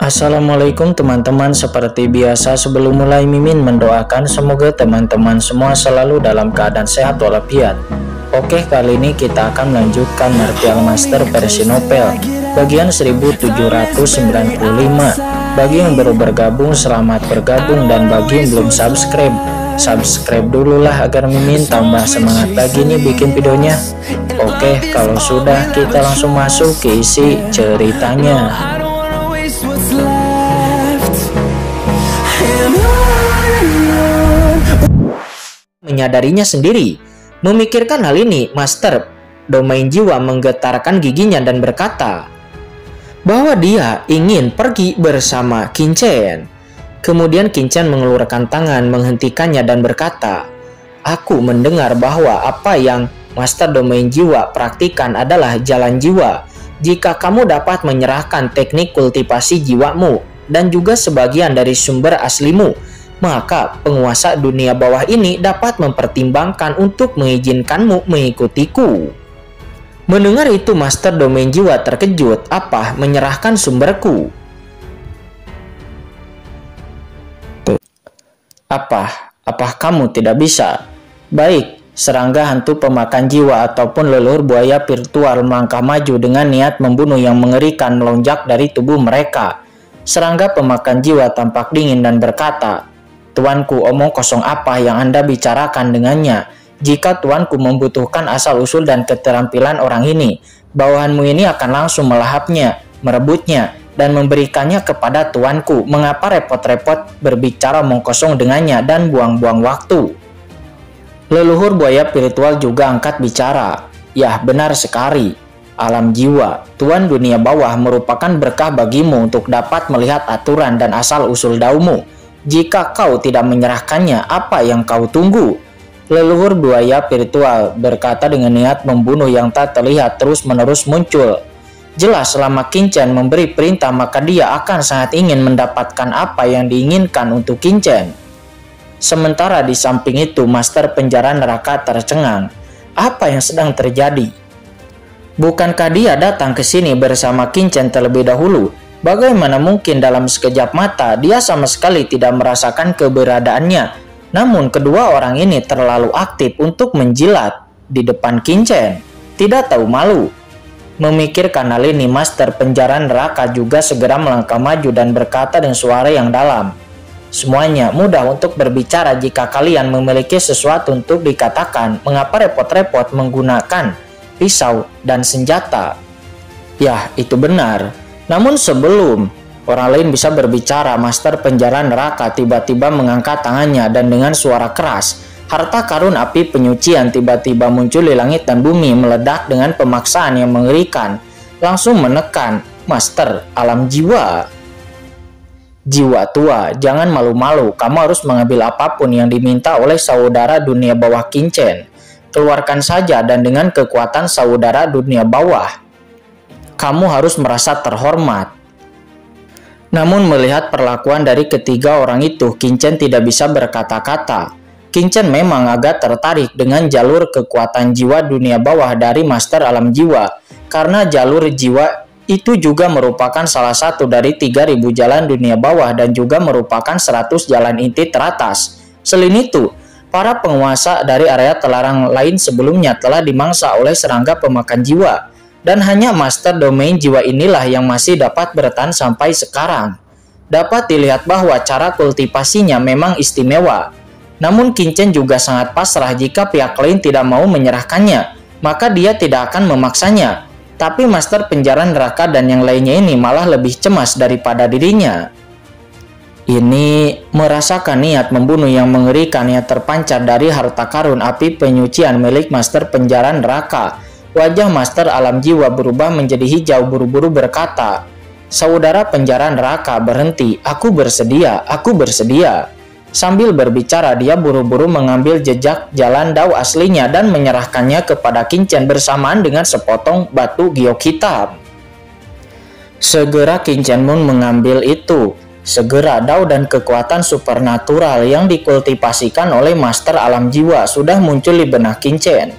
Assalamualaikum teman-teman, seperti biasa sebelum mulai Mimin mendoakan semoga teman-teman semua selalu dalam keadaan sehat walafiat. Oke, kali ini kita akan melanjutkan Martial Master versi novel bagian 1795. Bagi yang baru bergabung, selamat bergabung, dan bagi yang belum subscribe dulu lah agar Mimin tambah semangat lagi nih bikin videonya. Oke, kalau sudah kita langsung masuk ke isi ceritanya. Menyadarinya sendiri. Memikirkan hal ini, Master Domain Jiwa menggetarkan giginya dan berkata bahwa dia ingin pergi bersama Qingchen. Kemudian Qingchen mengeluarkan tangan menghentikannya dan berkata, "Aku mendengar bahwa apa yang Master Domain Jiwa praktikan adalah jalan jiwa. Jika kamu dapat menyerahkan teknik kultivasi jiwamu dan juga sebagian dari sumber aslimu, maka penguasa dunia bawah ini dapat mempertimbangkan untuk mengizinkanmu mengikutiku." Mendengar itu, Master Domain Jiwa terkejut. "Apa, menyerahkan sumberku? Apa kamu tidak bisa? Baik." Serangga hantu pemakan jiwa ataupun leluhur buaya virtual melangkah maju dengan niat membunuh yang mengerikan melonjak dari tubuh mereka. Serangga pemakan jiwa tampak dingin dan berkata, "Tuanku, omong kosong apa yang Anda bicarakan dengannya? Jika tuanku membutuhkan asal-usul dan keterampilan orang ini, bawahanmu ini akan langsung melahapnya, merebutnya, dan memberikannya kepada tuanku. Mengapa repot-repot berbicara omong kosong dengannya dan buang-buang waktu?" Leluhur buaya virtual juga angkat bicara. "Yah, benar sekali. Alam jiwa, Tuan dunia bawah merupakan berkah bagimu untuk dapat melihat aturan dan asal-usul daumu. Jika kau tidak menyerahkannya, apa yang kau tunggu?" Leluhur buaya virtual berkata dengan niat membunuh yang tak terlihat terus-menerus muncul. Jelas selama Qingchen memberi perintah maka dia akan sangat ingin mendapatkan apa yang diinginkan untuk Qingchen. Sementara di samping itu, Master Penjara Neraka tercengang. Apa yang sedang terjadi? Bukankah dia datang ke sini bersama Qingchen terlebih dahulu? Bagaimana mungkin dalam sekejap mata dia sama sekali tidak merasakan keberadaannya? Namun kedua orang ini terlalu aktif untuk menjilat di depan Qingchen. Tidak tahu malu. Memikirkan hal ini, Master Penjara Neraka juga segera melangkah maju dan berkata dengan suara yang dalam, "Semuanya mudah untuk berbicara jika kalian memiliki sesuatu untuk dikatakan. Mengapa repot-repot menggunakan pisau dan senjata?" Yah, itu benar. Namun sebelum orang lain bisa berbicara, Master Penjara Neraka tiba-tiba mengangkat tangannya dan dengan suara keras, harta karun api penyucian tiba-tiba muncul di langit dan bumi, meledak dengan pemaksaan yang mengerikan, langsung menekan Master Alam Jiwa. "Jiwa tua, jangan malu-malu. Kamu harus mengambil apapun yang diminta oleh saudara dunia bawah Qingchen. Keluarkan saja, dan dengan kekuatan saudara dunia bawah, kamu harus merasa terhormat." Namun melihat perlakuan dari ketiga orang itu, Qingchen tidak bisa berkata-kata. Qingchen memang agak tertarik dengan jalur kekuatan jiwa dunia bawah dari Master Alam Jiwa, karena jalur jiwa itu juga merupakan salah satu dari 3000 jalan dunia bawah dan juga merupakan 100 jalan inti teratas. Selain itu, para penguasa dari area terlarang lain sebelumnya telah dimangsa oleh serangga pemakan jiwa, dan hanya Master Domain Jiwa inilah yang masih dapat bertahan sampai sekarang. Dapat dilihat bahwa cara kultivasinya memang istimewa. Namun Qingchen juga sangat pasrah jika pihak lain tidak mau menyerahkannya, maka dia tidak akan memaksanya. Tapi Master Penjara Neraka dan yang lainnya ini malah lebih cemas daripada dirinya. Ini merasakan niat membunuh yang mengerikan yang terpancar dari harta karun api penyucian milik Master Penjara Neraka. Wajah Master Alam Jiwa berubah menjadi hijau, buru-buru berkata, "Saudara Penjara Neraka, berhenti. Aku bersedia, aku bersedia." Sambil berbicara, dia buru-buru mengambil jejak jalan dao aslinya dan menyerahkannya kepada Qingchen bersamaan dengan sepotong batu giok hitam. Segera Qingchen pun mengambil itu. Segera dao dan kekuatan supernatural yang dikultivasikan oleh Master Alam Jiwa sudah muncul di benak Qingchen.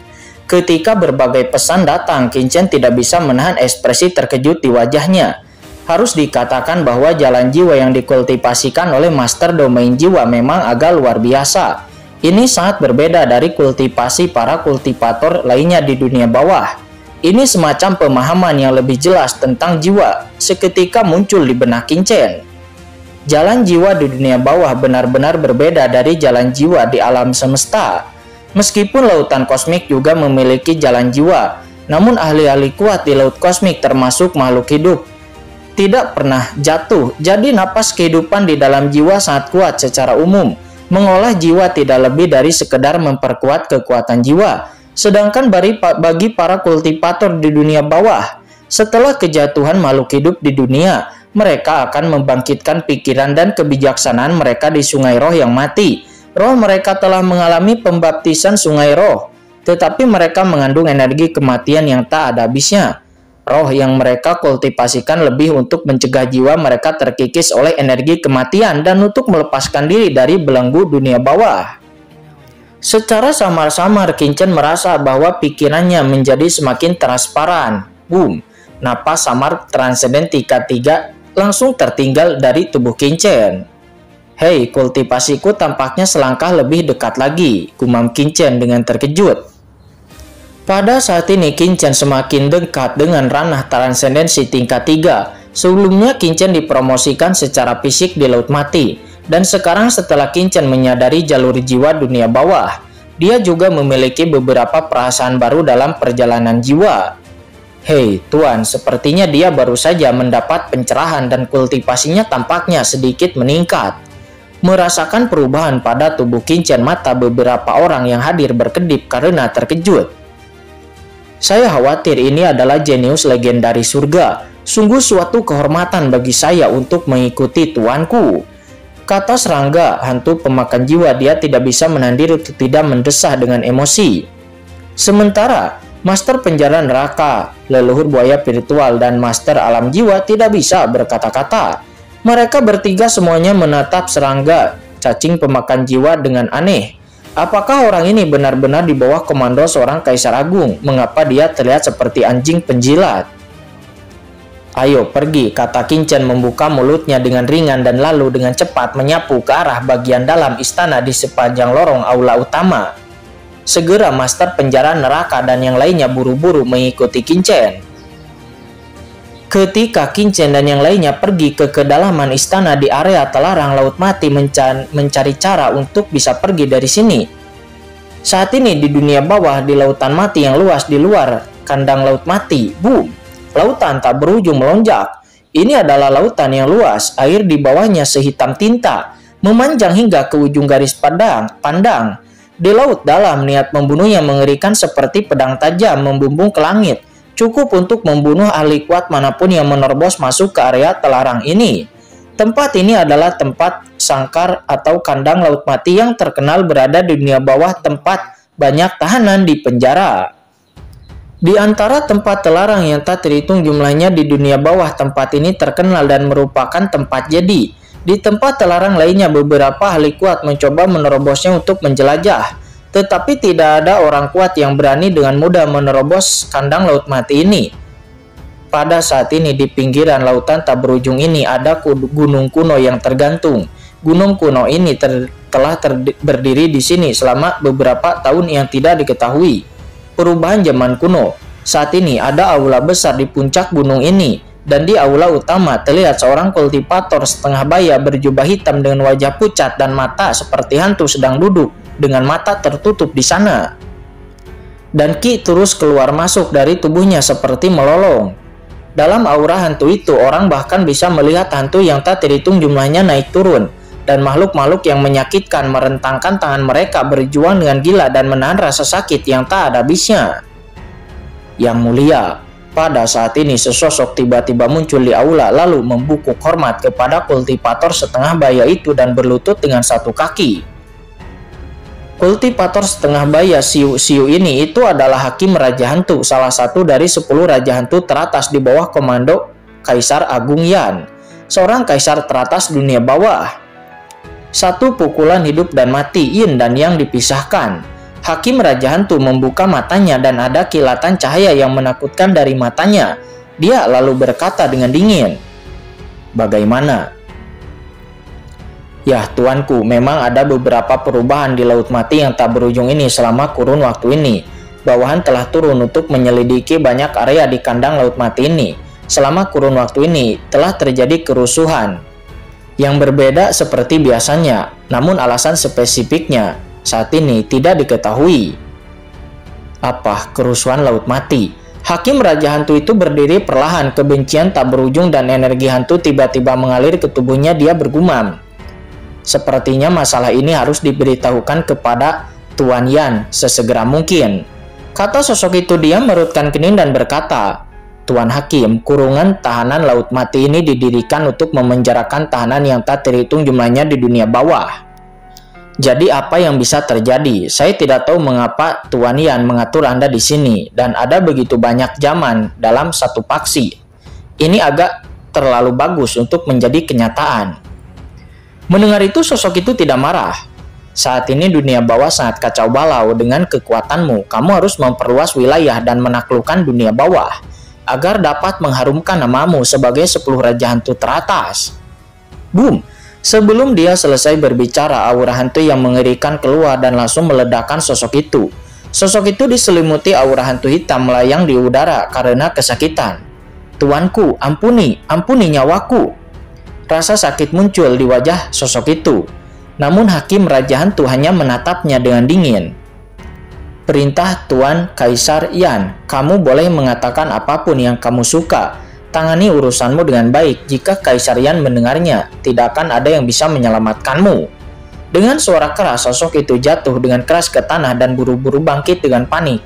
Ketika berbagai pesan datang, Qingchen tidak bisa menahan ekspresi terkejut di wajahnya. Harus dikatakan bahwa jalan jiwa yang dikultivasikan oleh Master Domain Jiwa memang agak luar biasa. Ini sangat berbeda dari kultivasi para kultivator lainnya di dunia bawah. Ini semacam pemahaman yang lebih jelas tentang jiwa seketika muncul di benak Qin. Jalan jiwa di dunia bawah benar-benar berbeda dari jalan jiwa di alam semesta. Meskipun lautan kosmik juga memiliki jalan jiwa, namun ahli-ahli kuat di laut kosmik termasuk makhluk hidup tidak pernah jatuh. Jadi napas kehidupan di dalam jiwa sangat kuat secara umum. Mengolah jiwa tidak lebih dari sekedar memperkuat kekuatan jiwa. Sedangkan bagi para kultivator di dunia bawah, setelah kejatuhan makhluk hidup di dunia, mereka akan membangkitkan pikiran dan kebijaksanaan mereka di sungai roh yang mati. Roh mereka telah mengalami pembaptisan sungai roh, tetapi mereka mengandung energi kematian yang tak ada habisnya. Roh yang mereka kultivasikan lebih untuk mencegah jiwa mereka terkikis oleh energi kematian dan untuk melepaskan diri dari belenggu dunia bawah. Secara samar-samar Qin merasa bahwa pikirannya menjadi semakin transparan. Boom, napas samar transenden tingkat 3 langsung tertinggal dari tubuh Qin. Hei, kultivasiku tampaknya selangkah lebih dekat lagi, gumam Qin dengan terkejut. Pada saat ini Qin semakin dekat dengan ranah transendensi tingkat 3. Sebelumnya Qin dipromosikan secara fisik di Laut Mati, dan sekarang setelah Qin menyadari jalur jiwa dunia bawah, dia juga memiliki beberapa perasaan baru dalam perjalanan jiwa. Hei Tuan, sepertinya dia baru saja mendapat pencerahan dan kultivasinya tampaknya sedikit meningkat. Merasakan perubahan pada tubuh Qin, mata beberapa orang yang hadir berkedip karena terkejut. Saya khawatir ini adalah jenius legendaris surga. Sungguh suatu kehormatan bagi saya untuk mengikuti tuanku, kata serangga hantu pemakan jiwa. Dia tidak bisa menahan diri untuk tidak mendesah dengan emosi. Sementara Master Penjara Neraka, leluhur buaya virtual, dan Master Alam Jiwa tidak bisa berkata-kata. Mereka bertiga semuanya menatap serangga cacing pemakan jiwa dengan aneh. Apakah orang ini benar-benar di bawah komando seorang kaisar agung? Mengapa dia terlihat seperti anjing penjilat? Ayo pergi, kata Qin membuka mulutnya dengan ringan dan lalu dengan cepat menyapu ke arah bagian dalam istana di sepanjang lorong aula utama. Segera Master Penjara Neraka dan yang lainnya buru-buru mengikuti Qin. Ketika Qin dan yang lainnya pergi ke kedalaman istana di area telarang Laut Mati mencari cara untuk bisa pergi dari sini. Saat ini di dunia bawah, di lautan mati yang luas di luar kandang Laut Mati, boom, lautan tak berujung melonjak. Ini adalah lautan yang luas, air di bawahnya sehitam tinta, memanjang hingga ke ujung garis pandang. Di laut dalam, niat membunuh yang mengerikan seperti pedang tajam membumbung ke langit. Cukup untuk membunuh ahli kuat manapun yang menerobos masuk ke area telarang ini. Tempat ini adalah tempat sangkar atau kandang Laut Mati yang terkenal berada di dunia bawah, tempat banyak tahanan di penjara. Di antara tempat terlarang yang tak terhitung jumlahnya di dunia bawah, tempat ini terkenal dan merupakan tempat jadi. Di tempat terlarang lainnya, beberapa ahli kuat mencoba menerobosnya untuk menjelajah. Tetapi tidak ada orang kuat yang berani dengan mudah menerobos kandang Laut Mati ini. Pada saat ini di pinggiran lautan tak berujung ini ada gunung kuno yang tergantung. Gunung kuno ini telah berdiri di sini selama beberapa tahun yang tidak diketahui. Perubahan zaman kuno. Saat ini ada aula besar di puncak gunung ini, dan di aula utama terlihat seorang kultivator setengah baya berjubah hitam dengan wajah pucat dan mata seperti hantu sedang duduk dengan mata tertutup di sana. Dan Qi terus keluar masuk dari tubuhnya seperti melolong. Dalam aura hantu itu, orang bahkan bisa melihat hantu yang tak terhitung jumlahnya naik turun, dan makhluk-makhluk yang menyakitkan merentangkan tangan mereka berjuang dengan gila dan menahan rasa sakit yang tak ada habisnya. Yang mulia, pada saat ini sesosok tiba-tiba muncul di aula lalu membungkuk hormat kepada kultivator setengah baya itu dan berlutut dengan satu kaki. Kultivator setengah baya Siu ini itu adalah Hakim Raja Hantu, salah satu dari 10 Raja Hantu teratas di bawah komando Kaisar Agung Yan, seorang kaisar teratas dunia bawah. Satu pukulan hidup dan mati, yin dan yang dipisahkan. Hakim Raja Hantu membuka matanya dan ada kilatan cahaya yang menakutkan dari matanya. Dia lalu berkata dengan dingin, Bagaimana? Ya tuanku, memang ada beberapa perubahan di Laut Mati yang tak berujung ini selama kurun waktu ini. Bawahan telah turun untuk menyelidiki banyak area di kandang Laut Mati ini. Selama kurun waktu ini telah terjadi kerusuhan yang berbeda seperti biasanya, namun alasan spesifiknya saat ini tidak diketahui. Apa kerusuhan Laut Mati? Hakim Raja Hantu itu berdiri perlahan, kebencian tak berujung dan energi hantu tiba-tiba mengalir ke tubuhnya. Dia bergumam. Sepertinya masalah ini harus diberitahukan kepada Tuan Yan sesegera mungkin. Kata sosok itu. Dia merutkan kening dan berkata, Tuan Hakim, kurungan tahanan Laut Mati ini didirikan untuk memenjarakan tahanan yang tak terhitung jumlahnya di dunia bawah. Jadi apa yang bisa terjadi? Saya tidak tahu mengapa Tuan Yan mengatur Anda di sini dan ada begitu banyak zaman dalam satu paksi. Ini agak terlalu bagus untuk menjadi kenyataan. Mendengar itu, sosok itu tidak marah. Saat ini dunia bawah sangat kacau balau. Dengan kekuatanmu, kamu harus memperluas wilayah dan menaklukkan dunia bawah agar dapat mengharumkan namamu sebagai 10 raja hantu teratas. Boom! Sebelum dia selesai berbicara, aura hantu yang mengerikan keluar dan langsung meledakkan sosok itu. Sosok itu diselimuti aura hantu hitam melayang di udara karena kesakitan. Tuanku, ampuni nyawaku. Rasa sakit muncul di wajah sosok itu. Namun Hakim Raja Hantu hanya menatapnya dengan dingin. Perintah Tuan Kaisar Yan, kamu boleh mengatakan apapun yang kamu suka. Tangani urusanmu dengan baik. Jika Kaisar Yan mendengarnya, tidak akan ada yang bisa menyelamatkanmu. Dengan suara keras, sosok itu jatuh dengan keras ke tanah dan buru-buru bangkit dengan panik.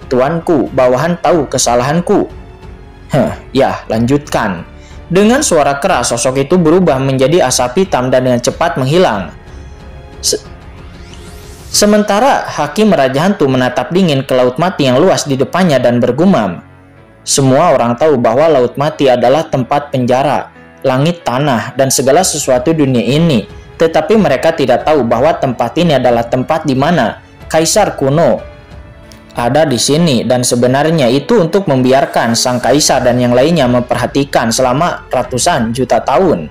Tuanku, bawahan tahu kesalahanku. Ya, lanjutkan. Dengan suara keras, sosok itu berubah menjadi asap hitam dan dengan cepat menghilang. Sementara Hakim Raja Hantu menatap dingin ke Laut Mati yang luas di depannya dan bergumam. Semua orang tahu bahwa Laut Mati adalah tempat penjara, langit, tanah, dan segala sesuatu dunia ini. Tetapi mereka tidak tahu bahwa tempat ini adalah tempat di mana Kaisar kuno ada di sini. Dan sebenarnya itu untuk membiarkan sang Kaisar dan yang lainnya memperhatikan selama ratusan juta tahun.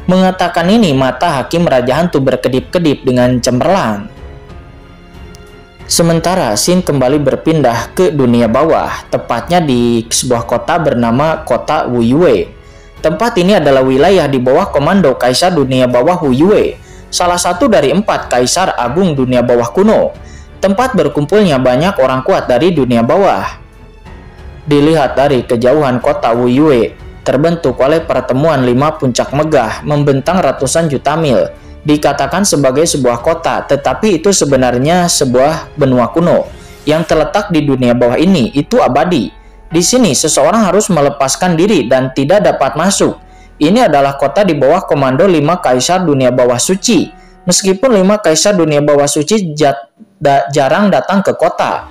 Mengatakan ini, mata Hakim Raja Hantu berkedip-kedip dengan cemerlang. Sementara scene kembali berpindah ke dunia bawah, tepatnya di sebuah kota bernama Kota Wuyue. Tempat ini adalah wilayah di bawah komando Kaisar Dunia Bawah Wuyue, salah satu dari 4 Kaisar Agung Dunia Bawah kuno. Tempat berkumpulnya banyak orang kuat dari dunia bawah. Dilihat dari kejauhan kota Wuyue, terbentuk oleh pertemuan 5 puncak megah membentang ratusan juta mil. Dikatakan sebagai sebuah kota, tetapi itu sebenarnya sebuah benua kuno yang terletak di dunia bawah ini. Itu abadi. Di sini seseorang harus melepaskan diri dan tidak dapat masuk. Ini adalah kota di bawah komando 5 Kaisar Dunia Bawah Suci. Meskipun 5 Kaisar Dunia Bawah Suci jarang datang ke kota,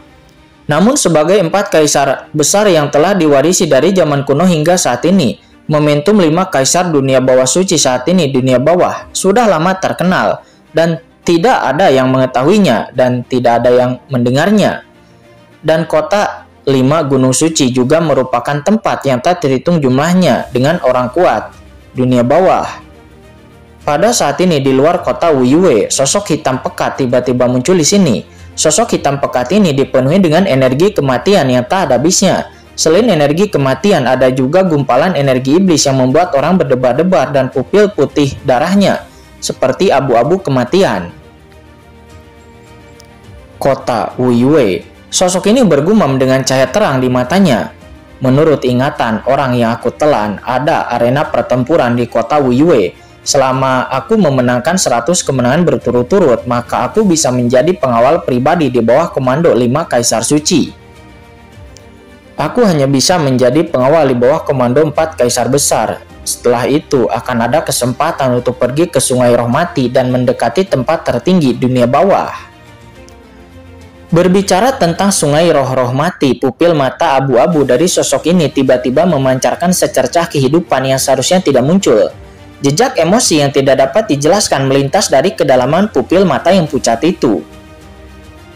namun sebagai 4 Kaisar besar yang telah diwarisi dari zaman kuno hingga saat ini, momentum 5 Kaisar Dunia Bawah Suci saat ini dunia bawah sudah lama terkenal dan tidak ada yang mengetahuinya dan tidak ada yang mendengarnya. Dan kota 5 Gunung Suci juga merupakan tempat yang tak terhitung jumlahnya dengan orang kuat dunia bawah. Pada saat ini di luar kota Wuyue, sosok hitam pekat tiba-tiba muncul di sini. Sosok hitam pekat ini dipenuhi dengan energi kematian yang tak ada habisnya. Selain energi kematian, ada juga gumpalan energi iblis yang membuat orang berdebar-debar dan pupil putih darahnya seperti abu-abu kematian. Kota Wuyue. Sosok ini bergumam dengan cahaya terang di matanya. Menurut ingatan orang yang aku telan, ada arena pertempuran di kota Wuyue. Selama aku memenangkan 100 kemenangan berturut-turut, maka aku bisa menjadi pengawal pribadi di bawah komando 5 Kaisar Suci. Aku hanya bisa menjadi pengawal di bawah komando 4 Kaisar besar. Setelah itu akan ada kesempatan untuk pergi ke Sungai Roh Mati dan mendekati tempat tertinggi dunia bawah. Berbicara tentang Sungai Roh Mati, pupil mata abu-abu dari sosok ini tiba-tiba memancarkan secercah kehidupan yang seharusnya tidak muncul. Jejak emosi yang tidak dapat dijelaskan melintas dari kedalaman pupil mata yang pucat itu.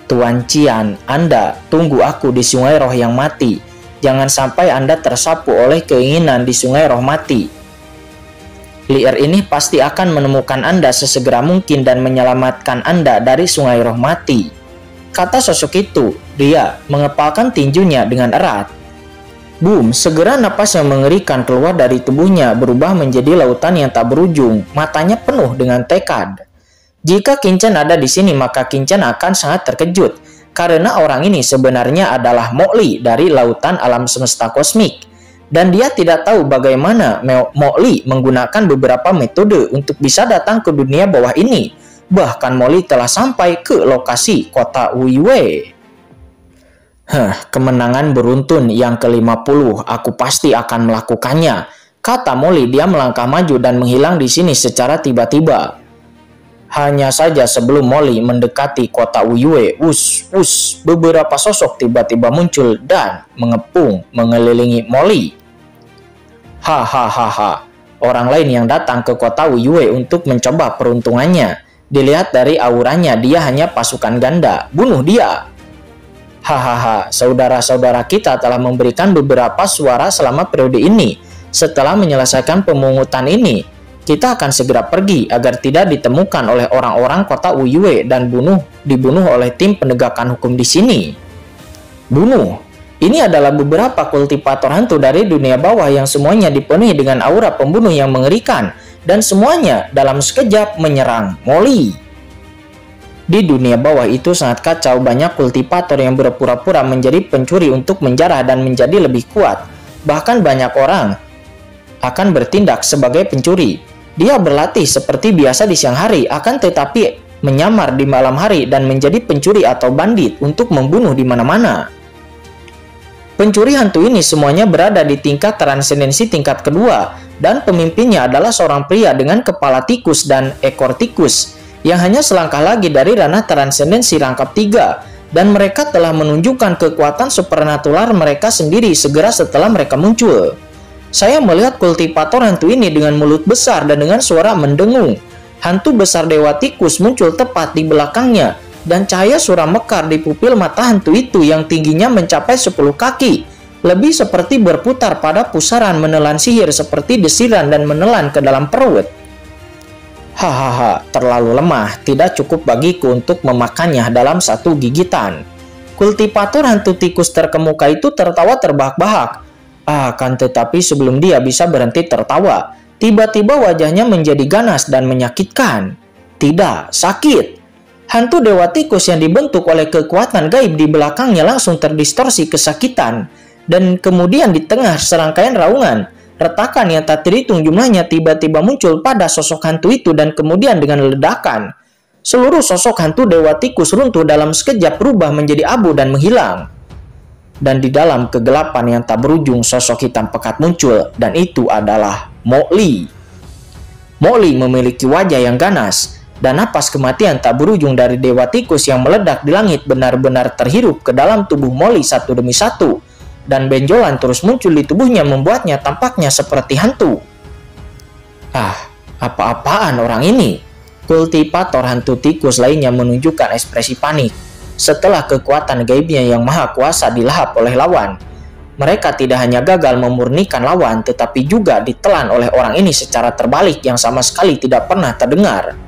Tuan Cian, Anda tunggu aku di Sungai Roh yang mati. Jangan sampai Anda tersapu oleh keinginan di Sungai Roh Mati. Liar ini pasti akan menemukan Anda sesegera mungkin dan menyelamatkan Anda dari Sungai Roh Mati. Kata sosok itu. Dia mengepalkan tinjunya dengan erat. Boom, segera napas yang mengerikan keluar dari tubuhnya berubah menjadi lautan yang tak berujung. Matanya penuh dengan tekad. Jika Qin-Chen ada di sini, maka Qin-Chen akan sangat terkejut. Karena orang ini sebenarnya adalah Mowgli dari lautan alam semesta kosmik. Dan dia tidak tahu bagaimana Mowgli menggunakan beberapa metode untuk bisa datang ke dunia bawah ini. Bahkan Mowgli telah sampai ke lokasi kota Wuyue. Kemenangan beruntun yang ke-50, aku pasti akan melakukannya, kata Mowgli. Dia melangkah maju dan menghilang di sini secara tiba-tiba. Hanya saja sebelum Mowgli mendekati kota Wuyue, beberapa sosok tiba-tiba muncul dan mengepung mengelilingi Mowgli. Hahaha, orang lain yang datang ke kota Wuyue untuk mencoba peruntungannya. Dilihat dari auranya, dia hanya pasukan ganda. Bunuh dia! Hahaha, saudara-saudara kita telah memberikan beberapa suara selama periode ini. Setelah menyelesaikan pemungutan ini, kita akan segera pergi agar tidak ditemukan oleh orang-orang kota Wuyue dan dibunuh oleh tim penegakan hukum di sini. Bunuh. Ini adalah beberapa kultivator hantu dari dunia bawah yang semuanya dipenuhi dengan aura pembunuh yang mengerikan dan semuanya dalam sekejap menyerang Mowgli. Di dunia bawah itu sangat kacau, banyak kultivator yang berpura-pura menjadi pencuri untuk menjarah dan menjadi lebih kuat. Bahkan banyak orang akan bertindak sebagai pencuri. Dia berlatih seperti biasa di siang hari, akan tetapi menyamar di malam hari dan menjadi pencuri atau bandit untuk membunuh di mana-mana. Pencuri hantu ini semuanya berada di tingkat transendensi tingkat kedua, dan pemimpinnya adalah seorang pria dengan kepala tikus dan ekor tikus, yang hanya selangkah lagi dari ranah transendensi rangkap 3, dan mereka telah menunjukkan kekuatan supernatural mereka sendiri segera setelah mereka muncul. Saya melihat kultivator hantu ini dengan mulut besar dan dengan suara mendengung. Hantu besar Dewa Tikus muncul tepat di belakangnya, dan cahaya suram mekar di pupil mata hantu itu yang tingginya mencapai 10 kaki, lebih seperti berputar pada pusaran menelan sihir seperti desiran dan menelan ke dalam perut. Hahaha, terlalu lemah, tidak cukup bagiku untuk memakannya dalam satu gigitan. Kultivator hantu tikus terkemuka itu tertawa terbahak-bahak. Akan tetapi sebelum dia bisa berhenti tertawa, tiba-tiba wajahnya menjadi ganas dan menyakitkan. Tidak, sakit. Hantu Dewa Tikus yang dibentuk oleh kekuatan gaib di belakangnya langsung terdistorsi kesakitan. Dan kemudian di tengah serangkaian raungan, retakan yang tak terhitung jumlahnya tiba-tiba muncul pada sosok hantu itu dan kemudian dengan ledakan, seluruh sosok hantu Dewa Tikus runtuh dalam sekejap berubah menjadi abu dan menghilang. Dan di dalam kegelapan yang tak berujung sosok hitam pekat muncul dan itu adalah Mowgli. Mowgli memiliki wajah yang ganas dan napas kematian tak berujung dari Dewa Tikus yang meledak di langit benar-benar terhirup ke dalam tubuh Mowgli satu demi satu. Dan benjolan terus muncul di tubuhnya membuatnya tampaknya seperti hantu. Apa-apaan orang ini? Kultivator hantu tikus lainnya menunjukkan ekspresi panik. Setelah kekuatan gaibnya yang maha kuasa dilahap oleh lawan, mereka tidak hanya gagal memurnikan lawan, tetapi juga ditelan oleh orang ini secara terbalik yang sama sekali tidak pernah terdengar.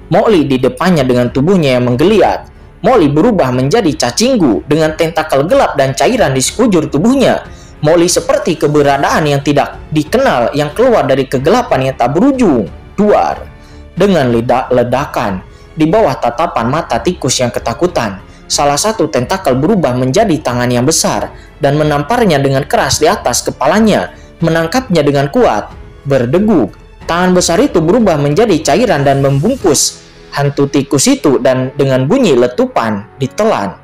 Mowgli di depannya dengan tubuhnya yang menggeliat. Mowgli berubah menjadi cacinggu dengan tentakel gelap dan cairan di sekujur tubuhnya. Mowgli seperti keberadaan yang tidak dikenal yang keluar dari kegelapan yang tak berujung. Duar. Dengan ledakan, di bawah tatapan mata tikus yang ketakutan, salah satu tentakel berubah menjadi tangan yang besar dan menamparnya dengan keras di atas kepalanya, menangkapnya dengan kuat. Berdeguk, tangan besar itu berubah menjadi cairan dan membungkus hantu tikus itu dan dengan bunyi letupan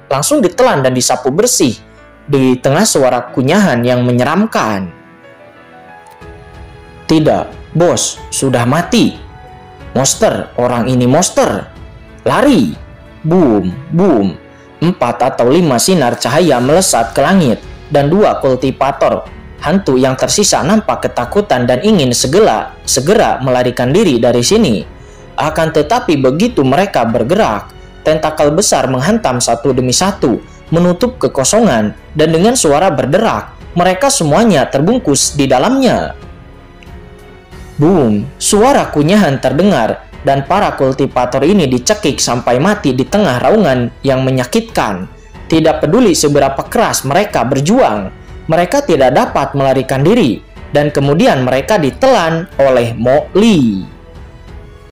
langsung ditelan dan disapu bersih di tengah suara kunyahan yang menyeramkan. Tidak, bos, sudah mati. Monster, orang ini monster. Lari. Boom, boom. 4 atau 5 sinar cahaya melesat ke langit dan 2 kultivator hantu yang tersisa nampak ketakutan dan ingin segera melarikan diri dari sini. Akan tetapi begitu mereka bergerak, tentakel besar menghantam satu demi satu, menutup kekosongan, dan dengan suara berderak, mereka semuanya terbungkus di dalamnya. Boom, suara kunyahan terdengar dan para kultivator ini dicekik sampai mati di tengah raungan yang menyakitkan. Tidak peduli seberapa keras mereka berjuang, mereka tidak dapat melarikan diri dan kemudian mereka ditelan oleh Mowgli.